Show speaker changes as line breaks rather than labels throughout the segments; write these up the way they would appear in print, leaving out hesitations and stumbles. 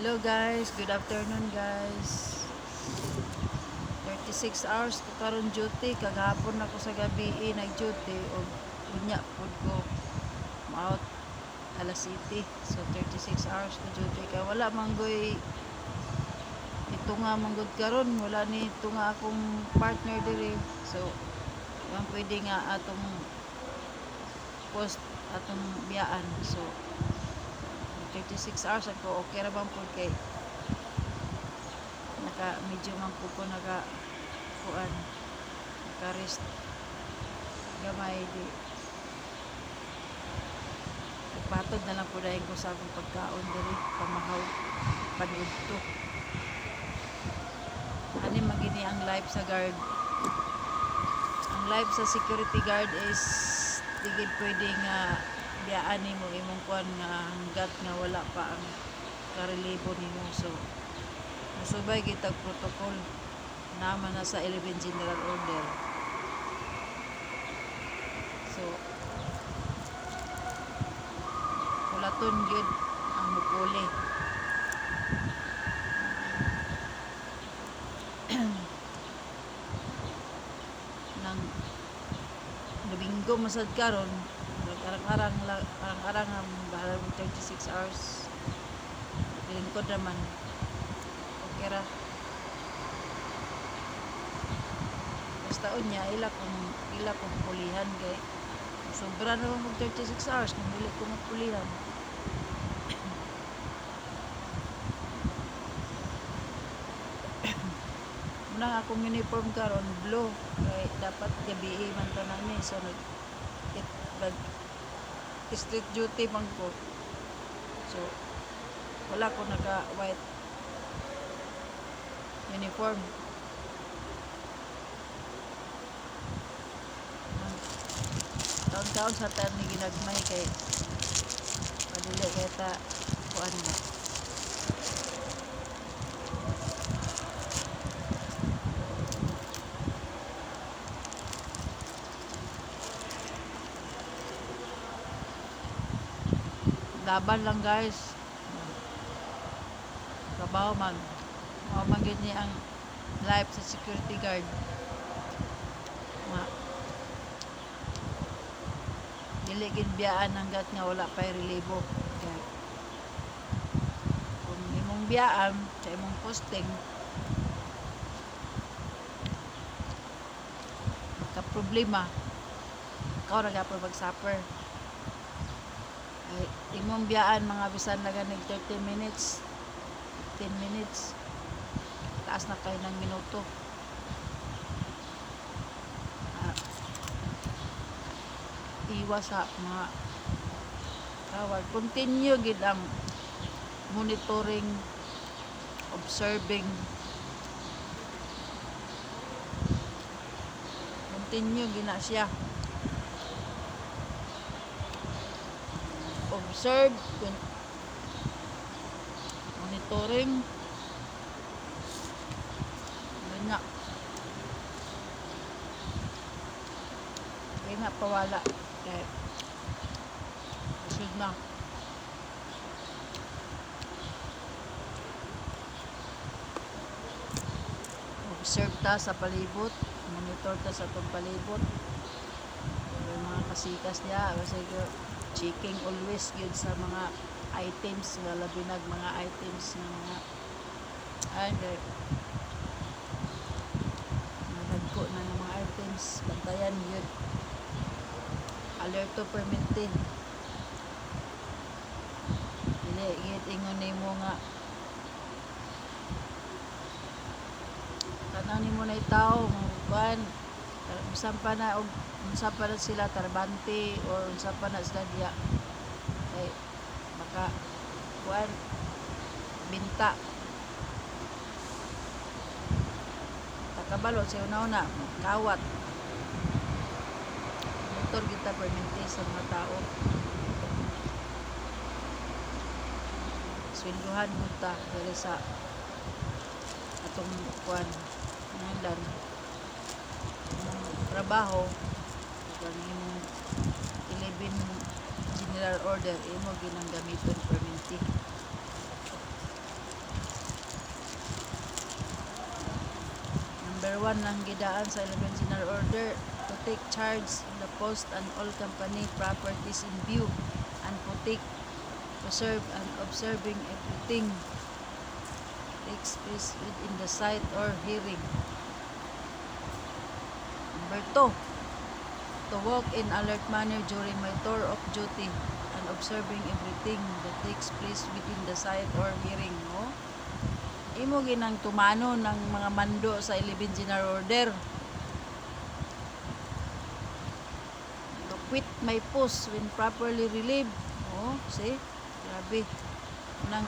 Hello guys, good afternoon guys. 36 hours ko karon duty, kagahapon ako sa gabi nag-duty og unya pud ko out alas City. So 36 hours ko duty kay wala manggoy ito nga manggod karon, wala ni ito nga akong partner diri. So man pwede nga atong post atong biyaan. So 36 hours ako okay ra bang pud kay medyo man po ko kuan naka rest gamay di patod na lang po dahil ko sa akong pagkaon diri pamahaw panood to ani magini ang live sa guard. Ang live sa security guard is digid pwede nga biyaan nimo imong kuan nga hanggat nga wala pa ang karelibo nimo. So musubay kita protocol naman na sa 11 General Order. So kulaton gid ang mukuli. Nang Domingo masad karon arang-arang ang bahala mo 36 hours lingkod naman okay ra basta unya ila kung pulihan kay sobra na mag 36 hours kung dili ko magpulihan. Munang akong uniform karon blue kay dapat gabi man to nami. So nag street duty man ko. So wala ko naka white uniform. Taon-taon sa tan ni ginagmay kay padili kay ta kuan ba. Laban lang guys. Trabaho man. Mao man gyud ni ang life sa security guard. Dili gid biyaan hanggat nga wala pay relibo. Kaya kung imong biyaan sa imong posting ka problema ikaw ra gyapon mag-suffer. Ay imong biyaan mga bisan na ganig 30 minutes 10 minutes taas na kayo ng minuto. Iwas sa mga kawal. Continue gid ang monitoring, observing. Continue gina siya. Observe, monitoring. Nga. Kaya nga pawala. Kaya isod na. Observe ta sa palibot. Monitor ta sa itong palibot. Yung mga kasikas niya. Kasi checking always yun sa mga items. Lalabinag mga items ng mga nagko na ng mga items. Bantayan yun. Alerto permente. Dili gid ingon nimo nga tanang nimo na itaw kuan unsa pa na sila tarbante or unsa pa na sila diya kay baka kuan binta takabalo sa una-una kawat motor kita permente sa mga tao. Sweldohan mo ta dali sa atong kuan ngilan trabaho kung imong 11 General Order imo ginang gamiton permente. 1 ng gidaan sa 11 General Order to take charge of the post and all company properties in view and protect, preserve, and observing everything takes place within the sight or hearing. Number 2, to walk in alert manner during my tour of duty and observing everything that takes place within the sight or hearing. No? Imo ginang tumano ng mga mando sa 11 General Order. To quit my post when properly relieved. Oh, see? Grabe. Nang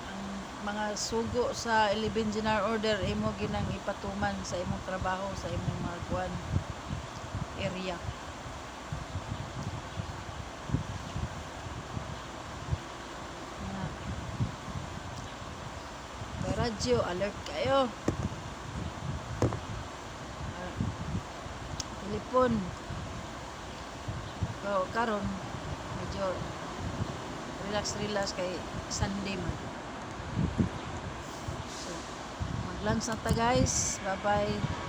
ang mga sugo sa 11 General Order imo ginang ipatuman sa imong trabaho sa imong mga kuan area. Kay radyo, alert kayo. Telepon. So, karon medyo relax kay Sunday man. So, mag-lunch na ta guys. Bye-bye.